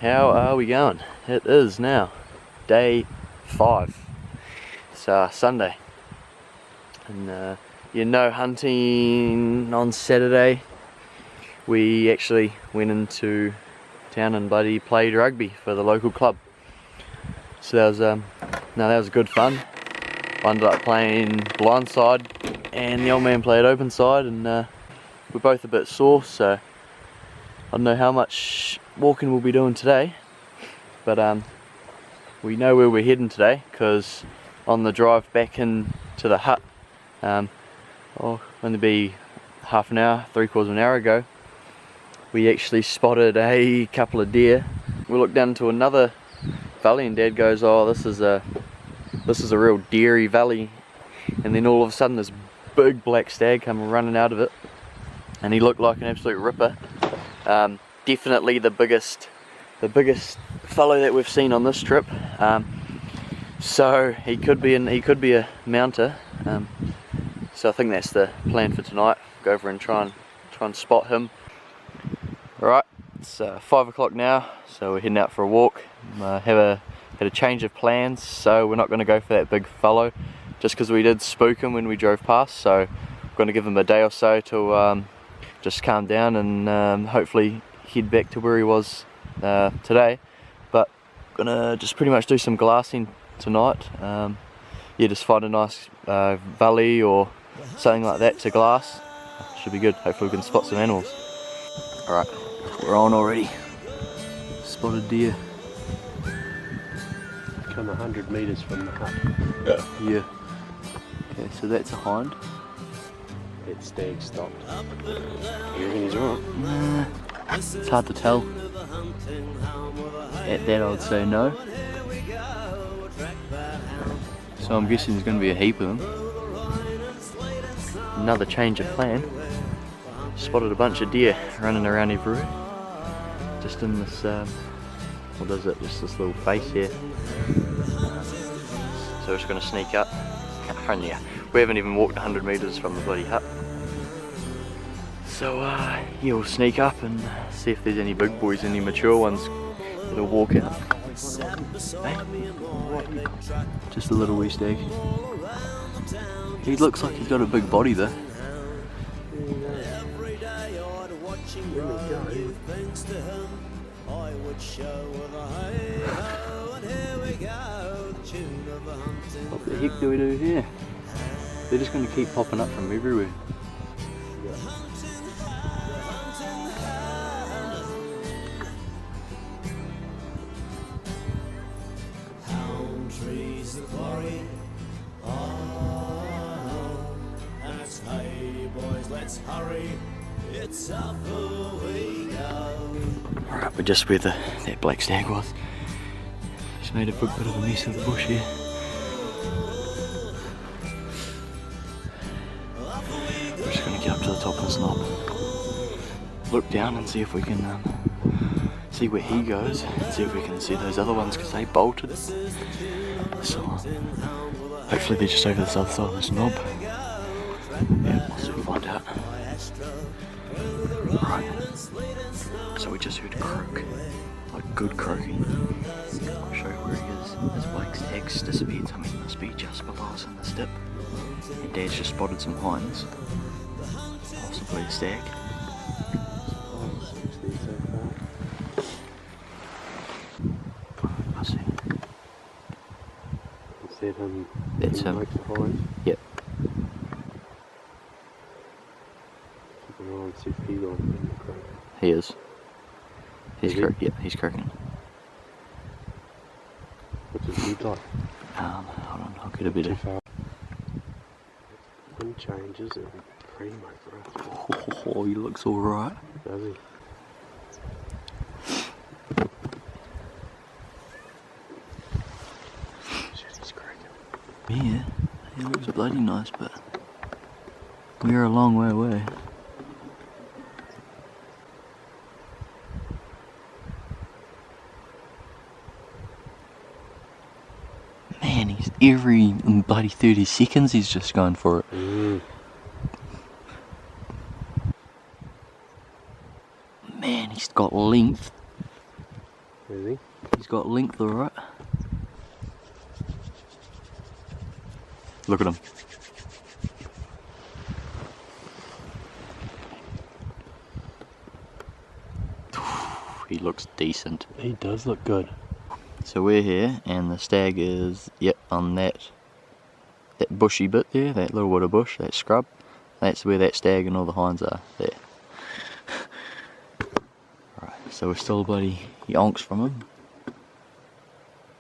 How are we going? It is now day 5. It's Sunday, and you know, hunting on Saturday we actually went into town and bloody played rugby for the local club. So that was good fun. I ended up playing blindside and the old man played open side, and we're both a bit sore, so I don't know how much walking we'll be doing today, but we know where we're heading today, because on the drive back into the hut, only be half an hour, 3/4 of an hour ago, we actually spotted a couple of deer. We looked down to another valley and Dad goes, "Oh, this is a real deery valley," and then all of a sudden this big black stag come running out of it, and he looked like an absolute ripper. Definitely the biggest fellow that we've seen on this trip. So he could be a mounter. So I think that's the plan for tonight. Go over and try and spot him. Alright, it's 5 o'clock now, so we're heading out for a walk. Had a change of plans, so we're not going to go for that big fellow, just because we did spook him when we drove past. So we're going to give him a day or so to just calm down and hopefully head back to where he was today. But gonna just pretty much do some glassing tonight. Yeah, just find a nice valley or something like that to glass. Should be good. Hopefully we can spot some animals. Alright, we're on already. Spotted deer. Come 100 metres from the hut. Yeah. Okay, so that's a hind. That stag stopped. You reckon he's alright? Nah, it's hard to tell. At that I'd say no. So I'm guessing there's going to be a heap of them. Another change of plan. Spotted a bunch of deer running around everywhere. Just in this, what is it? Just this little face here. So we're just going to sneak up. Yeah, we haven't even walked 100 metres from the bloody hut. So yeah, we'll sneak up and see if there's any big boys, any mature ones that'll walk out. Hey? Just a little wee stag. He looks like he's got a big body though. What the heck do we do here? They're just going to keep popping up from everywhere. Hound trees the quarry. Oh, and it's hey boys, let's hurry. It's up we go. Alright, we're just where that black stag was. Just made a big bit of a mess of the bush here. We're just going to get up to the top of this knob. Look down and see if we can see where he goes. See if we can see those other ones, because they bolted. So hopefully they're just over this other side of this knob. Yeah, we'll soon find out. Right. So we just heard a croak, like good croaking. I'll show you where he is. This black stag's disappeared, so he must be just below us in this dip. And Dad's just spotted some hinds, possibly a stag. I see. Is that him? That's him. Yep. Keep an eye and see if he's on the croak. He is. Yep, he's croaking. What's his head like? Hold on, I'll get a bit of... Wind changes and primo for us. Oh, he looks alright. Does he? Shit, he's cracking. Yeah, he looks bloody nice, but we're a long way away. Man, he's every bloody 30 seconds he's just going for it. Man, he's got length. Is he? He's got length alright. Look at him. He looks decent. He does look good. So we're here and the stag is, yep, on that bushy bit there, that little bit of bush, that scrub. That's where that stag and all the hinds are, there. Right, so we're still bloody yonks from him.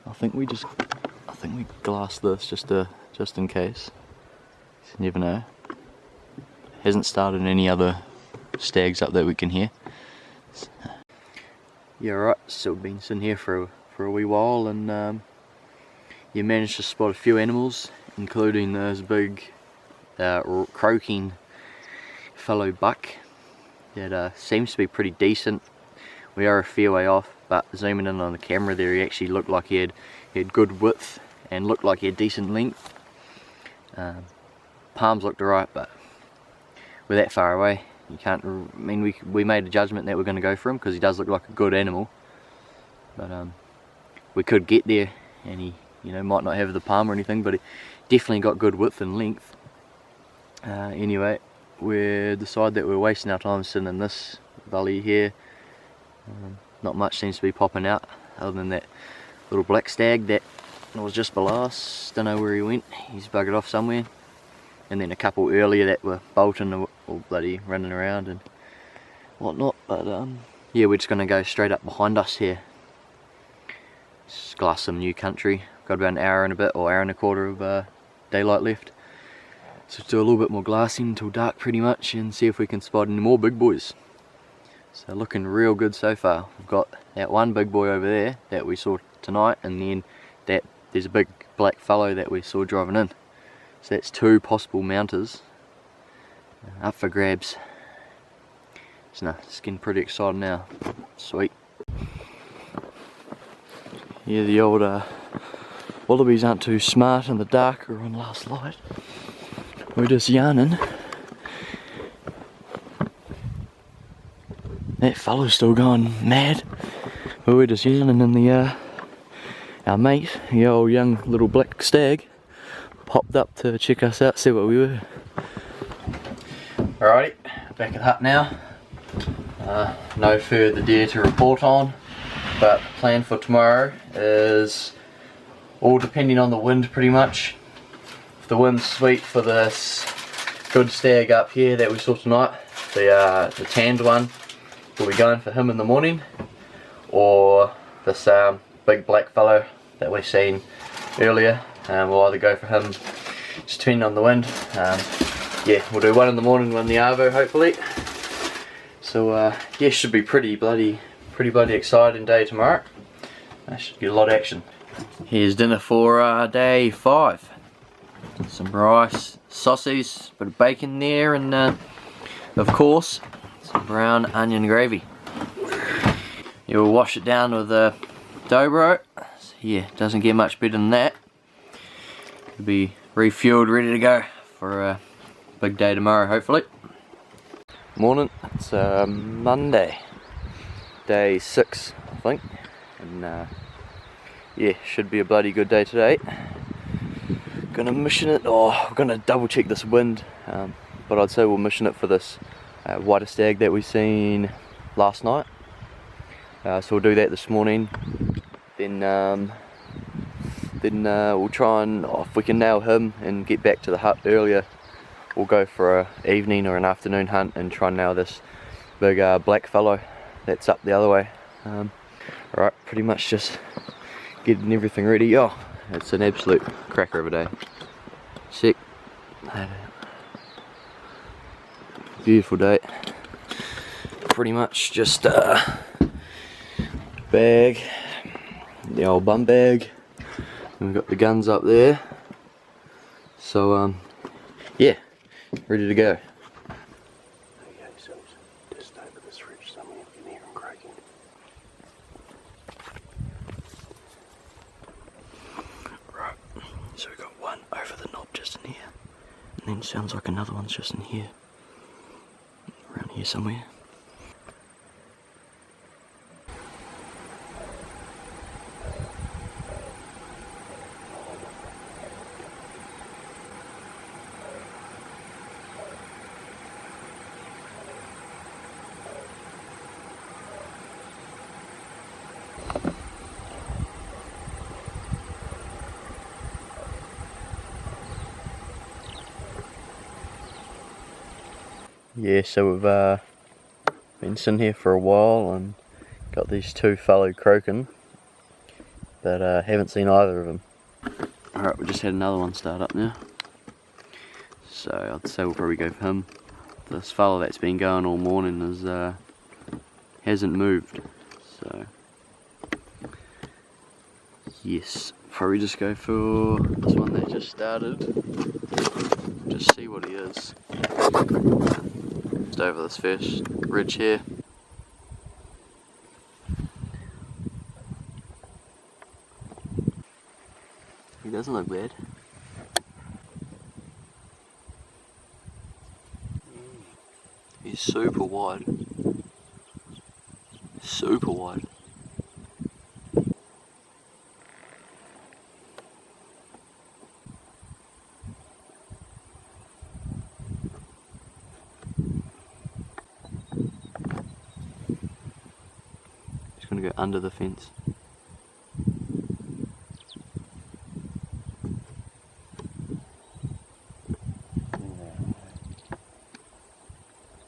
I think we glass this just in case. You never know. Hasn't started any other stags up that we can hear. Yeah, right, so we've been sitting here for a wee while and you managed to spot a few animals, including those big croaking fallow buck that seems to be pretty decent. We are a fair way off, but zooming in on the camera there, he actually looked like he had good width and looked like he had decent length. Palms looked alright, but we're that far away. You can't. I mean, we made a judgment that we're going to go for him because he does look like a good animal, but we could get there and he, you know, might not have the palm or anything, but he definitely got good width and length. Anyway, we decided that we're wasting our time sitting in this valley here. Not much seems to be popping out other than that little black stag that was just below us. Don't know where he went. He's buggered off somewhere. And then a couple earlier that were bolting or bloody running around and whatnot. But yeah, we're just going to go straight up behind us here. Just glass some new country. Got about an hour and a bit or hour and a quarter of daylight left. So do a little bit more glassing until dark pretty much and see if we can spot any more big boys. So looking real good so far. We've got that one big boy over there that we saw tonight, and then there's a big black fallow that we saw driving in. So that's two possible mounters up for grabs. So no, it's getting pretty excited now. Sweet. Yeah, the old wallabies aren't too smart in the dark or on last light. We're just yarning. That fellow's still going mad. But we're just yarning in the our mate, the old young little black stag, popped up to check us out, see what we were. Alrighty, back at the hut now. No further deer to report on, but the plan for tomorrow is all depending on the wind pretty much. If the wind's sweet for this good stag up here that we saw tonight, the tanned one, we'll be going for him in the morning, or this big black fellow that we've seen earlier. We'll either go for him, just depending on the wind. Yeah, we'll do one in the morning, one in the arvo hopefully. So yeah, should be pretty bloody exciting day tomorrow. I should get a lot of action. Here's dinner for day 5. Some rice, sausage, bit of bacon there, and of course some brown onion gravy. You'll wash it down with a dobro. So yeah, doesn't get much better than that. It'll be refueled, ready to go for a big day tomorrow hopefully. Morning, it's Monday, day 6 I think, and yeah, should be a bloody good day today. Gonna mission it, we're gonna double check this wind, but I'd say we'll mission it for this whiter stag that we seen last night. So we'll do that this morning, then we'll try and, if we can nail him and get back to the hut earlier, we'll go for an evening or an afternoon hunt and try and nail this big black fellow that's up the other way. Alright, pretty much just getting everything ready. Oh, it's an absolute cracker of a day. Sick. Beautiful day. Pretty much just bag, the old bum bag, and we've got the guns up there. So yeah, ready to go. Okay, so just over this ridge somewhere you can hear him croaking. Right, so we've got one over the knob just in here, and then sounds like another one's just in here, around here somewhere. Yeah, so we've been sitting here for a while and got these two fallow croaking, but haven't seen either of them. Alright, we just had another one start up now, so I'd say we'll probably go for him. This fallow that's been going all morning hasn't moved, so yes, probably just go for this one that just started. Just see what he is. Just over this first ridge here. He doesn't look bad. He's super wide. Super wide. Just gonna go under the fence.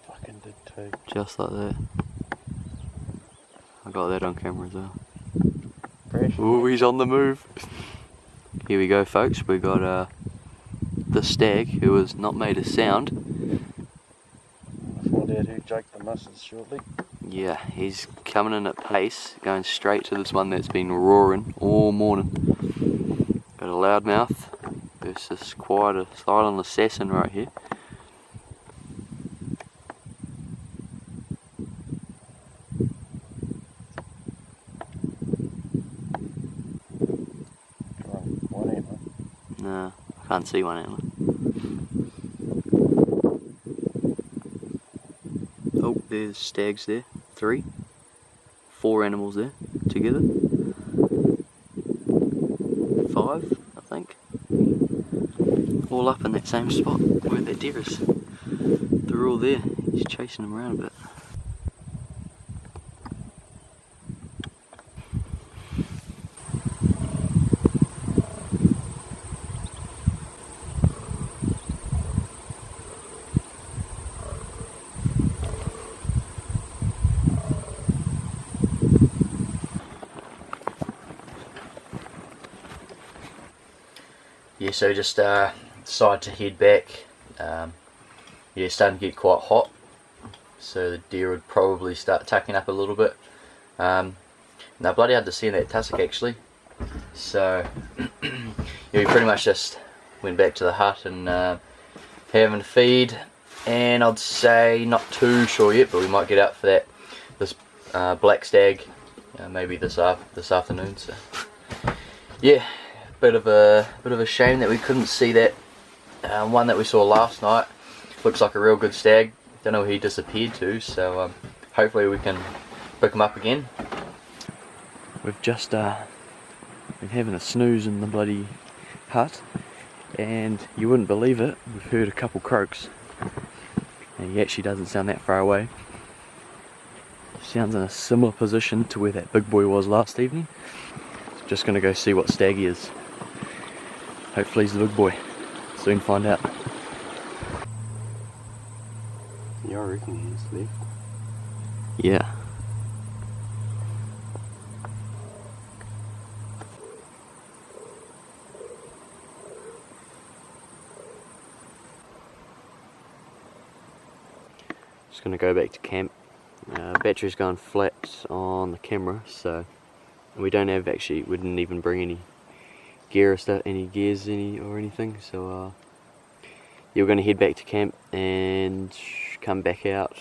Fucking did too. Just like that. I got that on camera as well. Ooh, he's on the move. Here we go, folks. We got the stag who has not made a sound. I'll find out who Jake the Muscles shortly. Yeah, he's coming in at pace, going straight to this one that's been roaring all morning. Got a loudmouth versus quite a silent assassin right here. One antler. No, I can't see one antler. Oh, there's stags there. 3, 4 animals there together. 5, I think. All up in that same spot where that deer is. They're all there. He's chasing them around a bit. Yeah, so just decided to head back. Yeah, it's starting to get quite hot, so the deer would probably start tucking up a little bit. Now bloody hard to see in that tussock actually, so yeah, we pretty much just went back to the hut and having a feed, and I'd say not too sure yet, but we might get out for this black stag maybe this afternoon. So yeah. Bit of a shame that we couldn't see that one that we saw last night. Looks like a real good stag. Don't know where he disappeared to, so hopefully we can pick him up again. We've just been having a snooze in the bloody hut, and you wouldn't believe it, we've heard a couple croaks, and he actually doesn't sound that far away. Sounds in a similar position to where that big boy was last evening. Just gonna go see what stag he is. Hopefully he's the big boy. Soon find out. Yeah, I reckon he's left. Yeah. Just gonna go back to camp. Battery's gone flat on the camera, so we don't have we didn't even bring any gear or anything, so yeah, we're going to head back to camp and come back out,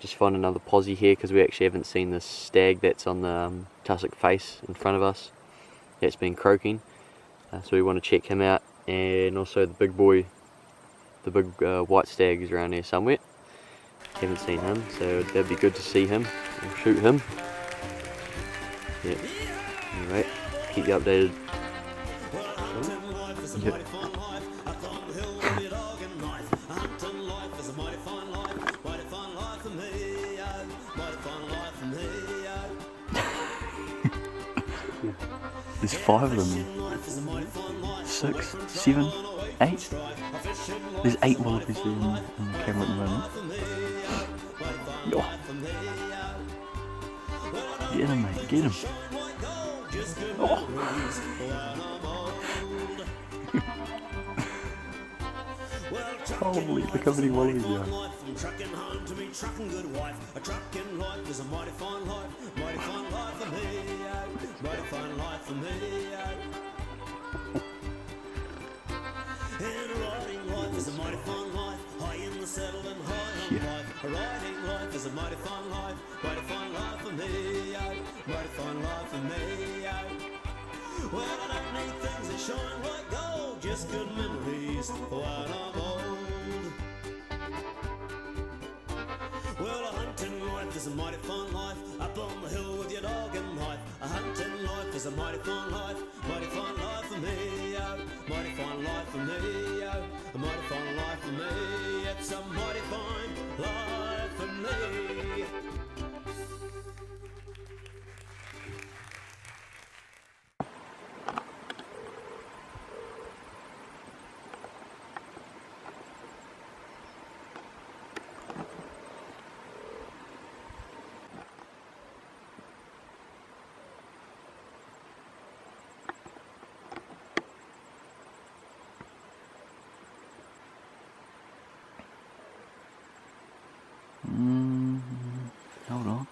just find another posse here, because we actually haven't seen this stag that's on the tussock face in front of us that's been croaking, so we want to check him out, and also the big boy, the big white stag is around there somewhere. Haven't seen him, so that'd be good to see him. We'll shoot him. Yeah. Alright, keep you updated. Yep. There's 5 of them. 6, 7. 8? There's 8 wallabies there in the camera at the moment. Oh. Get him, mate, get him. Oh. Holy, look how many wallabies there are. Trucking home to me, trucking good wife. A trucking life is a mighty fine life for me, mighty fine life for me. And a riding life is a mighty fine life, high in the saddle and high on life. A riding life is a mighty fine life for me, mighty fine life for me. Well, I don't need things that shine like gold, just good memories when I'm old. Well, a hunting life is a mighty fun life, up on the hill with your dog and knife. A hunting life is a mighty fun life for me, mighty fun life for me, a mighty fun life for me. It's a mighty fine life for me. Hold on.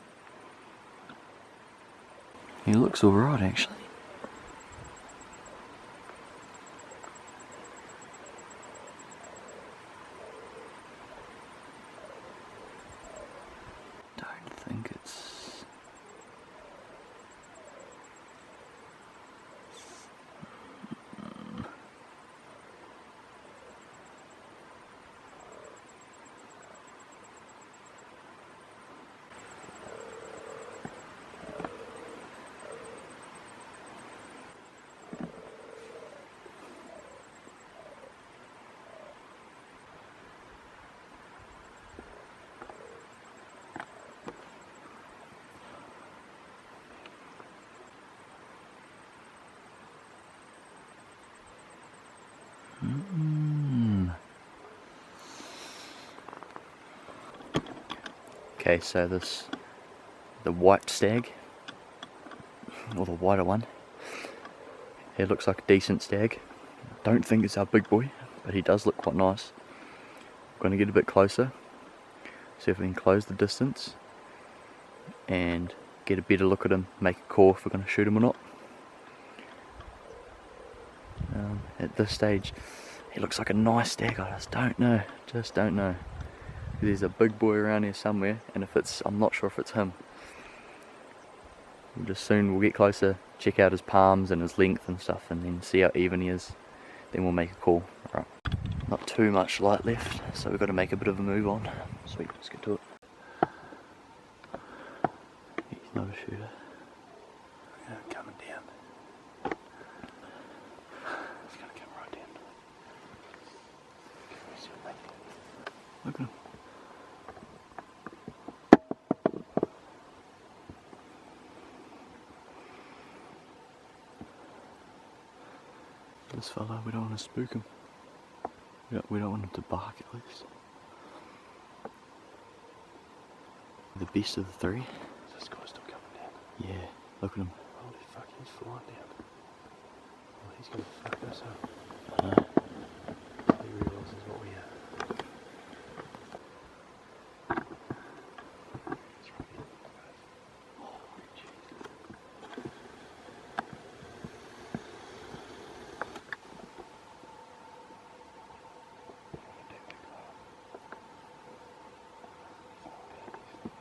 He looks alright actually. Don't think it's... Okay, so the white stag, or the whiter one, he looks like a decent stag. Don't think it's our big boy, but he does look quite nice. I'm going to get a bit closer, see if we can close the distance, and get a better look at him, make a call if we're going to shoot him or not. At this stage, he looks like a nice stag, I just don't know. There's a big boy around here somewhere, and if it's, I'm not sure if it's him. We'll get closer, check out his palms and his length and stuff, and then see how even he is. Then we'll make a call. Right. Not too much light left, so we've got to make a bit of a move on. Sweet, let's get to it. He's not a shooter. Yeah, coming down. He's gonna come right down. Look at him. This fella, we don't want to spook him. We don't want him to bark at least. The best of the three. Is this guy still coming down? Yeah, look at him. Holy fuck, he's flying down. Oh, he's gonna fuck us up. I know. He realises what we are. He's right here. Oh, jeez.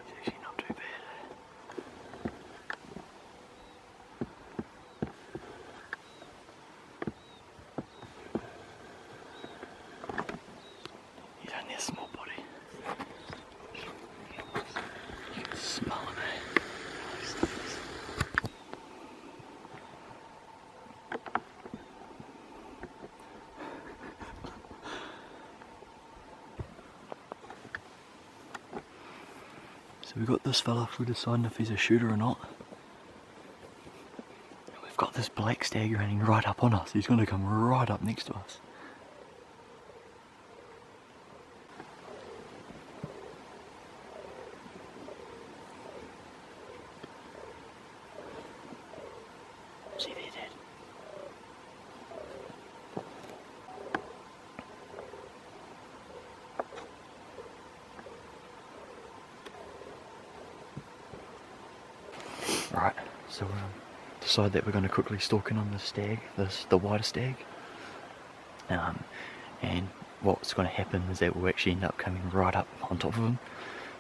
He's actually not too bad. He's only a small body. You can smell him, eh? So we've got this fella, if we're deciding if he's a shooter or not. We've got this black stag running right up on us. He's going to come right up next to us. Right, so decide that we're going to quickly stalk in on this stag, the whiter stag. And what's going to happen is that we'll actually end up coming right up on top of him.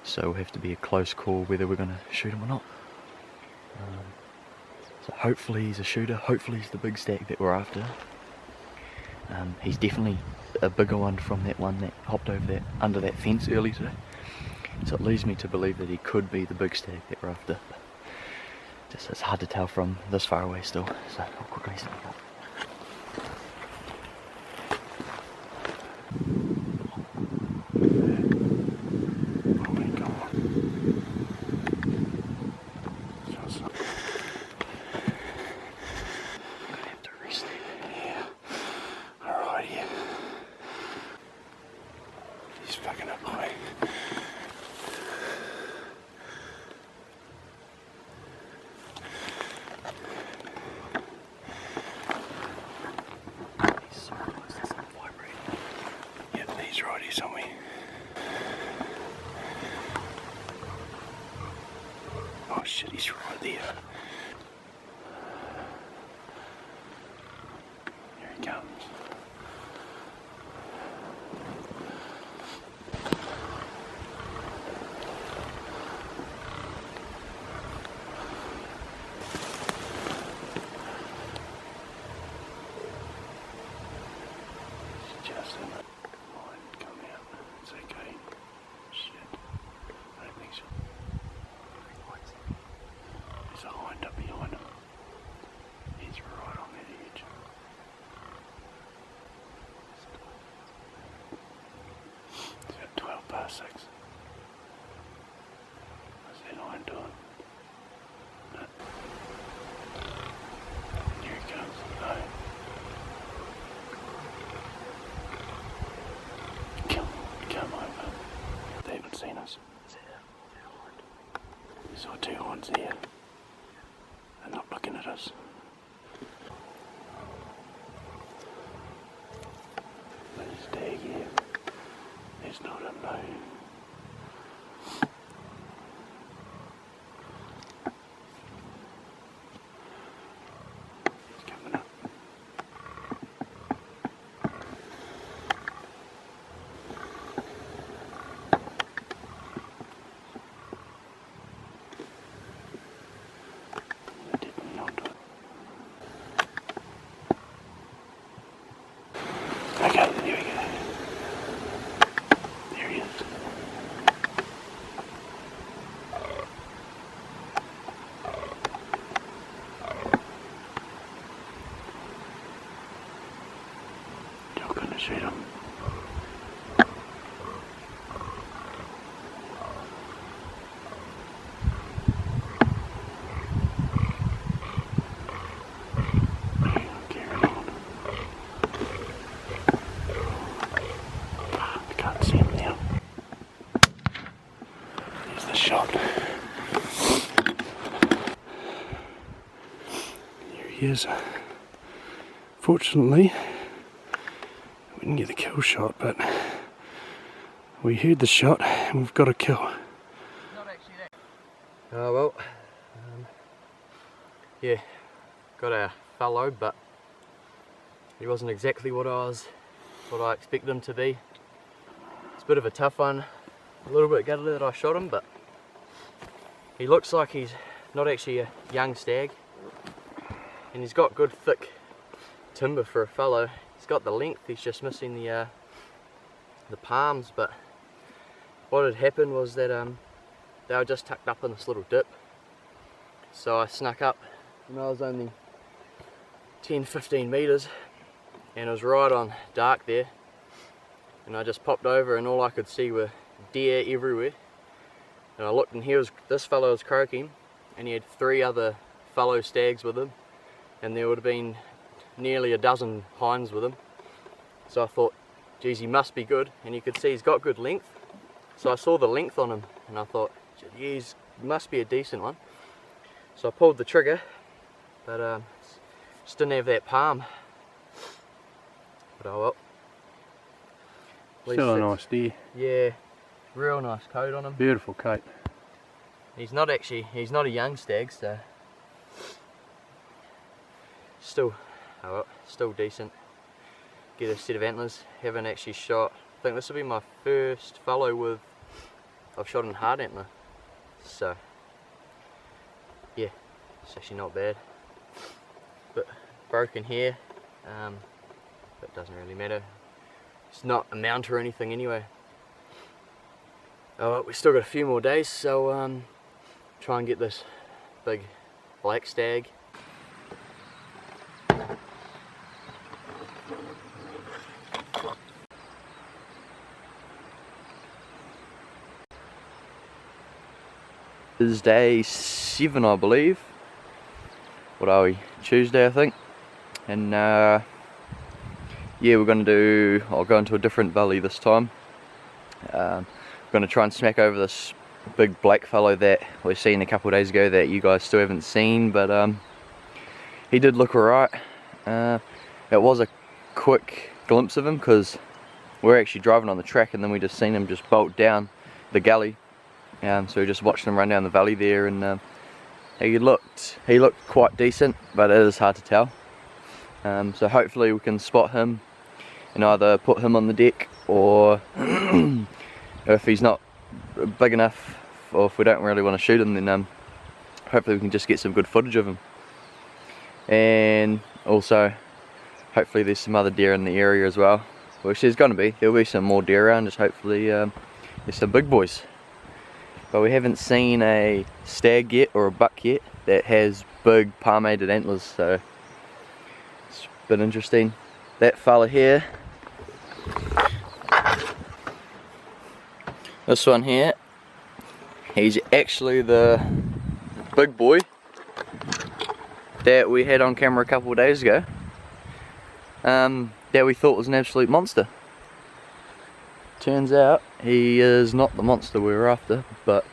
So we'll have to be a close call whether we're going to shoot him or not. So hopefully he's a shooter, hopefully he's the big stag that we're after. He's definitely a bigger one from that one that hopped over that under that fence early today. So it leads me to believe that he could be the big stag that we're after. Just it's hard to tell from this far away still, so I'll quickly sneak up. Oh my god. I'm gonna have to restart. Yeah. Alright, yeah. He's fucking up high. He's so close, it's not vibrating. Yep, he's right here somewhere. Oh shit, he's right there. Here he comes. Just in the line, come out. It's okay. Shit. I don't think so. There's a hind up behind him. He's right on that edge. It's about 12 past 6. What's that hind doing? No. Here he comes. No. Come over. They haven't seen us. We saw two horns here. They're not looking at us. There's a stag here. There's not a no. He's coming up. They're definitely onto it. Okay, here we go. There he is. You're gonna shoot him. Carry on. I can't see him now. There's the shot. Here he is. Fortunately, we didn't get the kill shot, but we heard the shot and we've got a kill. Oh well, yeah, got a fallow, but he wasn't exactly what I expected him to be. It's a bit of a tough one. A little bit gutted that I shot him, but he looks like he's not actually a young stag, and he's got good thick timber for a fallow. He's got the length, he's just missing the palms. But what had happened was that they were just tucked up in this little dip, so I snuck up and I was only 10-15 meters and it was right on dark there, and I just popped over and all I could see were deer everywhere. And I looked and this fellow was croaking, and he had 3 other fallow stags with him, and there would have been nearly a dozen hinds with him. So I thought, geez, he must be good, and you could see he's got good length. So I saw the length on him and I thought, geez, he must be a decent one. So I pulled the trigger, but just didn't have that palm. But oh well. At least Still a it's- nice deer. Yeah, real nice coat on him. Beautiful coat. He's not a young stag, so still, oh well, still decent. Get a set of antlers. Haven't actually shot. I think this will be my first fallow with I've shot in hard antler. So yeah, it's actually not bad. But broken here, but it doesn't really matter. It's not a mount or anything anyway. Oh well, we've still got a few more days, so try and get this big black stag. This is day 7, I believe. What are we? Tuesday, I think. And yeah, we're going to do, I'll go into a different valley this time. We're going to try and smack over this big black fellow that we seen a couple of days ago that you guys still haven't seen, but he did look alright. It was a quick glimpse of him because we're actually driving on the track and then we just seen him just bolt down the gully. So we just watched him run down the valley there, and he looked quite decent, but it is hard to tell. So hopefully we can spot him and either put him on the deck, or if he's not big enough, or if we don't really want to shoot him, then hopefully we can just get some good footage of him. And also hopefully there's some other deer in the area as well, which there's going to be. There'll be some more deer around, just hopefully there's some big boys. But we haven't seen a stag yet, or a buck yet, that has big palmated antlers, so it's a bit interesting. That fella here, this one here, he's actually the big boy that we had on camera a couple of days ago, that we thought was an absolute monster. Turns out he is not the monster we were after, but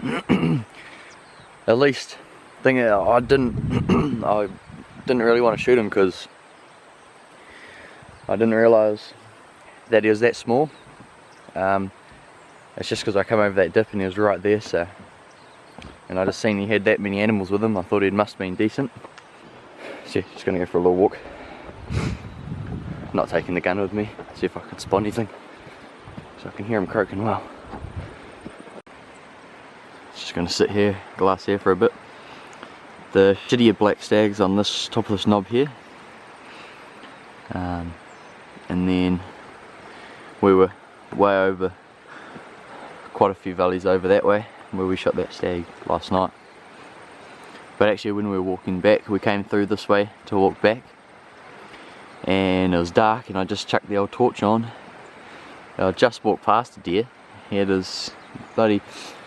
at least I didn't really want to shoot him because I didn't realise that he was that small. It's just because I come over that dip and he was right there, so, and I just seen he had that many animals with him. I thought he must have been decent. So yeah, just gonna go for a little walk. Not taking the gun with me, see if I can spot anything. So I can hear him croaking well. Just going to sit here, glass here for a bit. The shittier black stags on this top of this knob here. And then we were way over, quite a few valleys over that way, where we shot that stag last night. But actually when we were walking back, we came through this way to walk back. And it was dark and I just chucked the old torch on. I just walked past a deer. He had his bloody,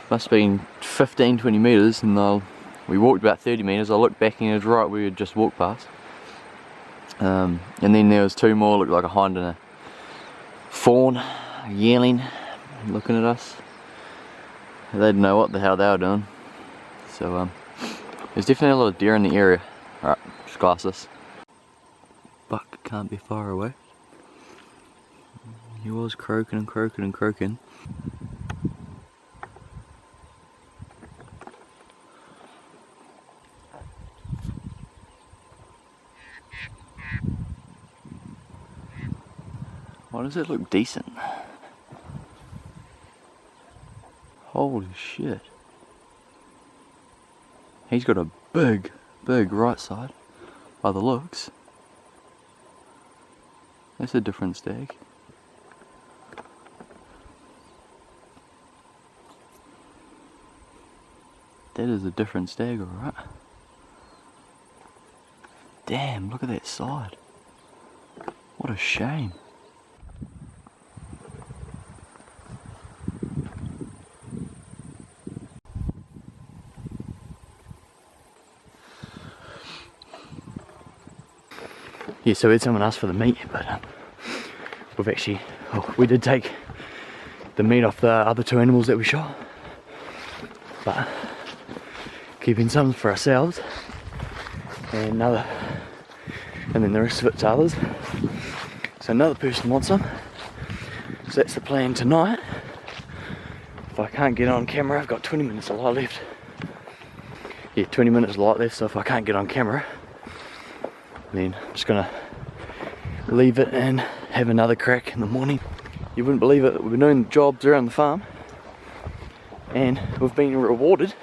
must have been 15-20 metres, and we walked about 30 metres. I looked back and it was right where we had just walked past. And then there was two more, looked like a hind and a fawn, a yearling, looking at us. They didn't know what the hell they were doing. So there's definitely a lot of deer in the area. Alright, just glass this. Buck can't be far away. He was croaking and croaking and croaking. Why does it look decent? Holy shit. He's got a big right side by the looks. That's a different stag. That is a different stag, alright. Damn, look at that side. What a shame. Yeah, so we had someone ask for the meat, but we've actually, we did take the meat off the other two animals that we shot. But keeping some for ourselves and then the rest of it to others. So another person wants some. So that's the plan tonight. If I can't get on camera, I've got 20 minutes of light left. Yeah, 20 minutes of light left, so if I can't get on camera, Then I'm just gonna leave it and have another crack in the morning. You wouldn't believe it, we've been doing jobs around the farm and we've been rewarded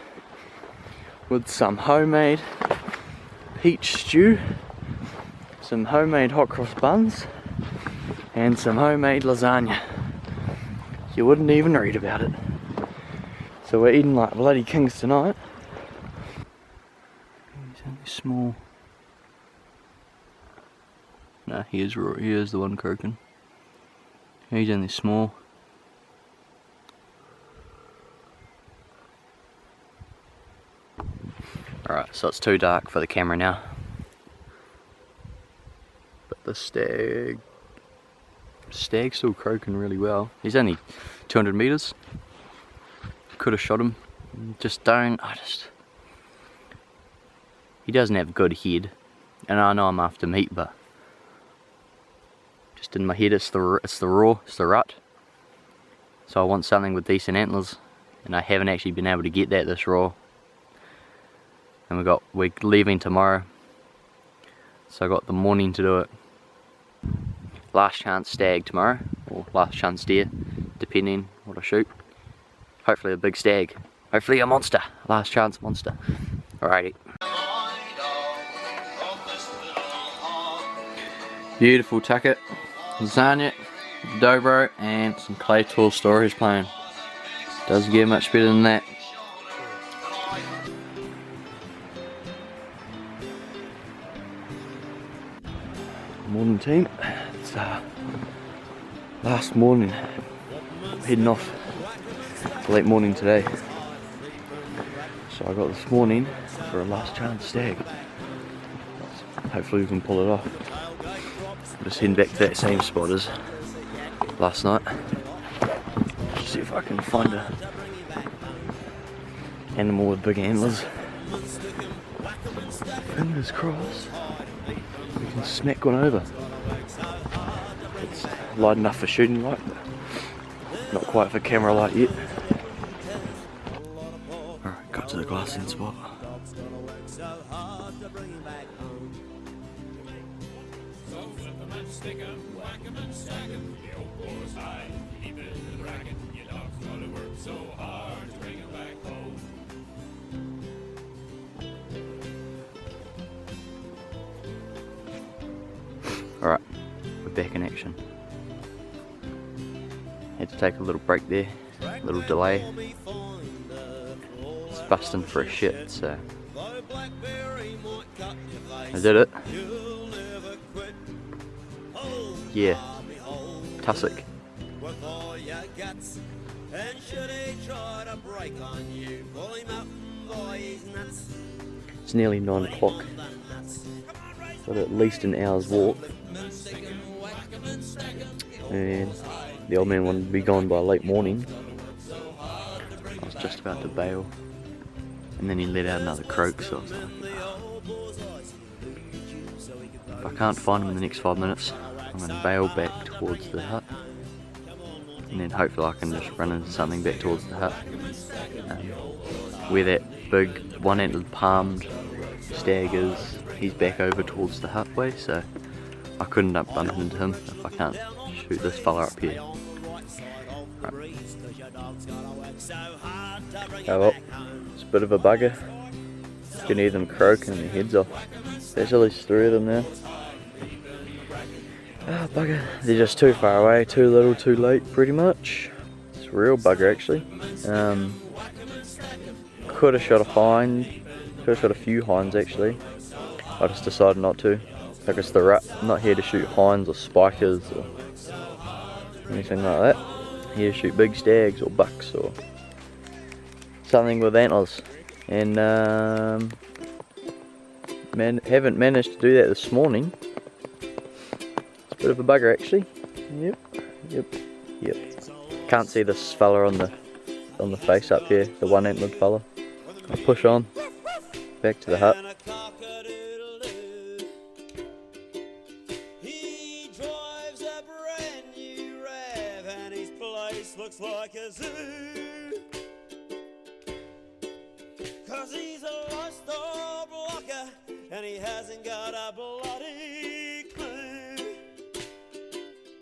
with some homemade peach stew, some homemade hot cross buns and some homemade lasagna. You wouldn't even read about it. So we're eating like bloody kings tonight. He's only small. No, he is the one croaking. He's only small. Alright, so it's too dark for the camera now. But the stag's still croaking really well. He's only 200 meters. Could have shot him. He doesn't have a good head. And I know I'm after meat, but just in my head it's the rut. So I want something with decent antlers, and I haven't actually been able to get that this raw. And we're leaving tomorrow, so I got the morning to do it. Last chance stag tomorrow, or last chance deer, depending what I shoot. Hopefully a big stag, hopefully a monster, last chance monster. Alrighty. Beautiful tucket, lasagna, dobro, and some clay tool storage playing. Doesn't get much better than that. Morning team, it's last morning, heading off late morning today. So I got this morning for a last chance stag. Hopefully we can pull it off. I'm just heading back to that same spot as last night. Just see if I can find a animal with big antlers. Fingers crossed we can smack one over. It's light enough for shooting light, but not quite for camera light yet. Alright, got to the glassing spot. Alright, we're back in action. Had to take a little break there, a little delay. It's busting for a shit, so I did it. Yeah, tussock. It's nearly 9 o'clock. Got at least an hour's walk. And the old man wanted to be gone by late morning. I was just about to bail. And then he let out another croak, so I was like, if I can't find him in the next 5 minutes, I'm going to bail back towards the hut. And then hopefully I can just run into something back towards the hut. Where that big one-antlered palmed stag is, he's back over towards the hut way, so I couldn't up bumping into him if I can't shoot this fella up here. Right. Oh well, it's a bit of a bugger. You can hear them croaking their heads off. There's at least 3 of them now. Ah, bugger. They're just too far away, too little, too late, pretty much. It's a real bugger actually. Could have shot a hind, could have shot a few hinds actually. I just decided not to. Like it's the rut. I'm not here to shoot hinds or spikers or anything like that. I'm here to shoot big stags or bucks or something with antlers. And haven't managed to do that this morning. It's a bit of a bugger actually. Yep. Can't see this fella on the face up here, the one-antlered fella. I'll push on back to the hut. He drives a brand new Rev and his place looks like a zoo. 'Cause he's a lost old blocker and he hasn't got a